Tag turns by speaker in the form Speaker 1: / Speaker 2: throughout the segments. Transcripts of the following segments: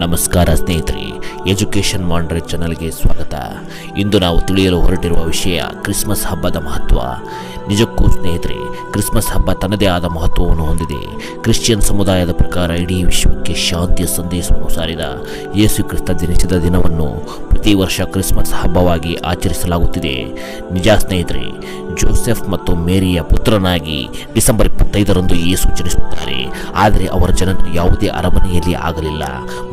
Speaker 1: ನಮಸ್ಕಾರ ಸ್ನೇಹಿತರೆ, ಎಜುಕೇಷನ್ ಮಾಂಡ್ರೆ ಚಾನಲ್ಗೆ ಸ್ವಾಗತ. ಇಂದು ನಾವು ತಿಳಿಯಲು ಹೊರಟಿರುವ ವಿಷಯ ಕ್ರಿಸ್ಮಸ್ ಹಬ್ಬದ ಮಹತ್ವ. ನಿಜಕ್ಕೂ ಸ್ನೇಹಿತರೆ, ಕ್ರಿಸ್ಮಸ್ ಹಬ್ಬ ತನ್ನದೇ ಆದ ಮಹತ್ವವನ್ನು ಹೊಂದಿದೆ. ಕ್ರಿಶ್ಚಿಯನ್ ಸಮುದಾಯದ ಪ್ರಕಾರ ಇಡೀ ವಿಶ್ವಕ್ಕೆ ಶಾಂತಿಯ ಸಂದೇಶವನ್ನು ಸಾರಿದ ಯೇಸು ಕ್ರಿಸ್ತ ಜನಿಸಿದ ದಿನವನ್ನು ಪ್ರತಿ ವರ್ಷ ಕ್ರಿಸ್ಮಸ್ ಹಬ್ಬವಾಗಿ ಆಚರಿಸಲಾಗುತ್ತಿದೆ. ನಿಜ ಸ್ನೇಹಿತರೆ, ಜೋಸೆಫ್ ಮತ್ತು ಮೇರಿಯ ಪುತ್ರನಾಗಿ ಡಿಸೆಂಬರ್ 25ರಂದು ಯೇಸು ಜನಿಸುತ್ತಾರೆ. ಆದರೆ ಅವರ ಜನನ ಯಾವುದೇ ಅರಮನೆಯಲ್ಲಿ ಆಗಲಿಲ್ಲ.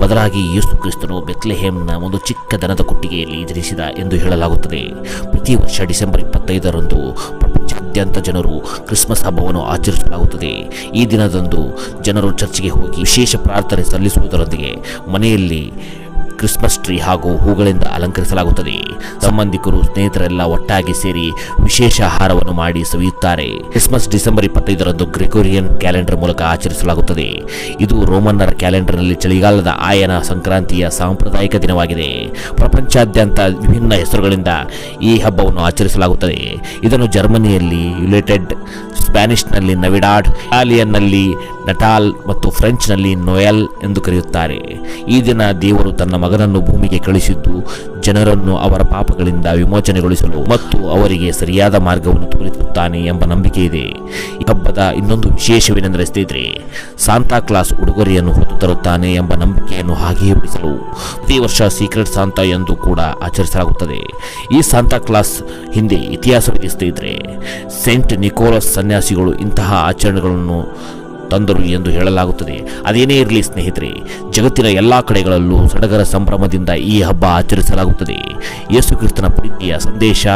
Speaker 1: ಬದಲಾಗಿ ಯೇಸು ಕ್ರಿಸ್ತನು ಬೆತ್ಲೆಹೇಮ್ನ ಒಂದು ಚಿಕ್ಕ ದನದ ಕೊಟ್ಟಿಗೆಯಲ್ಲಿ ಜನಿಸಿದ ಎಂದು ಹೇಳಲಾಗುತ್ತದೆ. ಪ್ರತಿ ವರ್ಷ ಡಿಸೆಂಬರ್ 25ರಂದು ಪ್ರಪಂಚಾದ್ಯಂತ ಜನರು ಕ್ರಿಸ್ಮಸ್ ಹಬ್ಬವನ್ನು ಆಚರಿಸಲಾಗುತ್ತದೆ. ಈ ದಿನದಂದು ಜನರು ಚರ್ಚ್ಗೆ ಹೋಗಿ ವಿಶೇಷ ಪ್ರಾರ್ಥನೆ ಸಲ್ಲಿಸುವುದರೊಂದಿಗೆ ಮನೆಯಲ್ಲಿ ಕ್ರಿಸ್ಮಸ್ ಟ್ರೀ ಹಾಗೂ ಹೂಗಳಿಂದ ಅಲಂಕರಿಸಲಾಗುತ್ತದೆ. ಸಂಬಂಧಿಕರು ಸ್ನೇಹಿತರೆಲ್ಲ ಒಟ್ಟಾಗಿ ಸೇರಿ ವಿಶೇಷ ಆಹಾರವನ್ನು ಮಾಡಿ ಸವಿಯುತ್ತಾರೆ. ಕ್ರಿಸ್ಮಸ್ ಡಿಸೆಂಬರ್ 25ರಂದು ಗ್ರೆಗೋರಿಯನ್ ಕ್ಯಾಲೆಂಡರ್ ಮೂಲಕ ಆಚರಿಸಲಾಗುತ್ತದೆ. ಇದು ರೋಮನ್ನರ ಕ್ಯಾಲೆಂಡರ್ನಲ್ಲಿ ಚಳಿಗಾಲದ ಆಯನ ಸಂಕ್ರಾಂತಿಯ ಸಾಂಪ್ರದಾಯಿಕ ದಿನವಾಗಿದೆ. ಪ್ರಪಂಚಾದ್ಯಂತ ವಿಭಿನ್ನ ಹೆಸರುಗಳಿಂದ ಈ ಹಬ್ಬವನ್ನು ಆಚರಿಸಲಾಗುತ್ತದೆ. ಇದನ್ನು ಜರ್ಮನಿಯಲ್ಲಿ ಯುನೈಟೆಡ್, ಸ್ಪ್ಯಾನಿಷ್ನಲ್ಲಿ ನವಿಡಾಡ್, ಇಟಾಲಿಯನ್ನಲ್ಲಿ ನಟಾಲ್ ಮತ್ತು ಫ್ರೆಂಚ್ನಲ್ಲಿ ನೋಯಲ್ ಎಂದು ಕರೆಯುತ್ತಾರೆ. ಈ ದಿನ ದೇವರು ತನ್ನ ಮಗನನ್ನು ಭೂಮಿಗೆ ಕಳಿಸಿದ್ದು ಜನರನ್ನು ಅವರ ಪಾಪಗಳಿಂದ ವಿಮೋಚನೆಗೊಳಿಸಲು ಮತ್ತು ಅವರಿಗೆ ಸರಿಯಾದ ಮಾರ್ಗವನ್ನು ತೋರಿಸುತ್ತಾನೆ ಎಂಬ ನಂಬಿಕೆ ಇದೆ. ಈ ಹಬ್ಬದ ಇನ್ನೊಂದು ವಿಶೇಷವೇನೆಂದರೆ ಸ್ನೇಹಿತರೆ, ಸಾಂತಾ ಕ್ಲಾಸ್ ಉಡುಗೊರೆಯನ್ನು ಹೊತ್ತು ತರುತ್ತಾನೆ ಎಂಬ ನಂಬಿಕೆಯನ್ನು ಹಾಗೆಯೇ ಉಳಿಸಲು ಪ್ರತಿ ವರ್ಷ ಸೀಕ್ರೆಟ್ ಸಾಂತಾ ಎಂದು ಕೂಡ ಆಚರಿಸಲಾಗುತ್ತದೆ. ಈ ಸಾಂತಾ ಕ್ಲಾಸ್ ಹಿಂದೆ ಇತಿಹಾಸವಿದೆ ಸ್ನೇಹಿತರೆ. ಸೆಂಟ್ ನಿಕೋಲಸ್ ಸನ್ಯಾಸಿಗಳು ಇಂತಹ ಆಚರಣೆಗಳನ್ನು ತಂದರು ಎಂದು ಹೇಳಲಾಗುತ್ತದೆ. ಅದೇನೇ ಇರಲಿ ಸ್ನೇಹಿತರೆ, ಜಗತ್ತಿನ ಎಲ್ಲ ಕಡೆಗಳಲ್ಲೂ ಸಡಗರ ಸಂಭ್ರಮದಿಂದ ಈ ಹಬ್ಬ ಆಚರಿಸಲಾಗುತ್ತದೆ. ಯೇಸು ಕ್ರಿಸ್ತನ ಪ್ರೀತಿಯ ಸಂದೇಶ,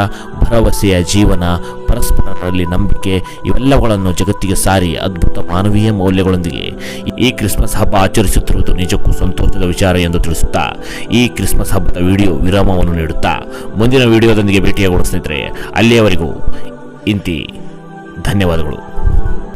Speaker 1: ಭರವಸೆಯ ಜೀವನ, ಪರಸ್ಪರರಲ್ಲಿ ನಂಬಿಕೆ ಇವೆಲ್ಲವುಗಳನ್ನು ಜಗತ್ತಿಗೆ ಸಾರಿ ಅದ್ಭುತ ಮಾನವೀಯ ಮೌಲ್ಯಗಳೊಂದಿಗೆ ಈ ಕ್ರಿಸ್ಮಸ್ ಹಬ್ಬ ಆಚರಿಸುತ್ತಿರುವುದು ನಿಜಕ್ಕೂ ಸಂತೋಷದ ವಿಚಾರ ಎಂದು ತಿಳಿಸುತ್ತಾ ಈ ಕ್ರಿಸ್ಮಸ್ ಹಬ್ಬದ ವಿಡಿಯೋ ವಿರಾಮವನ್ನು ನೀಡುತ್ತಾ ಮುಂದಿನ ವಿಡಿಯೋದೊಂದಿಗೆ ಭೇಟಿಯಾಗೋಣ ಸ್ನೇಹಿತರೆ. ಅಲ್ಲಿಯವರೆಗೂ ಇಂತಿ ಧನ್ಯವಾದಗಳು.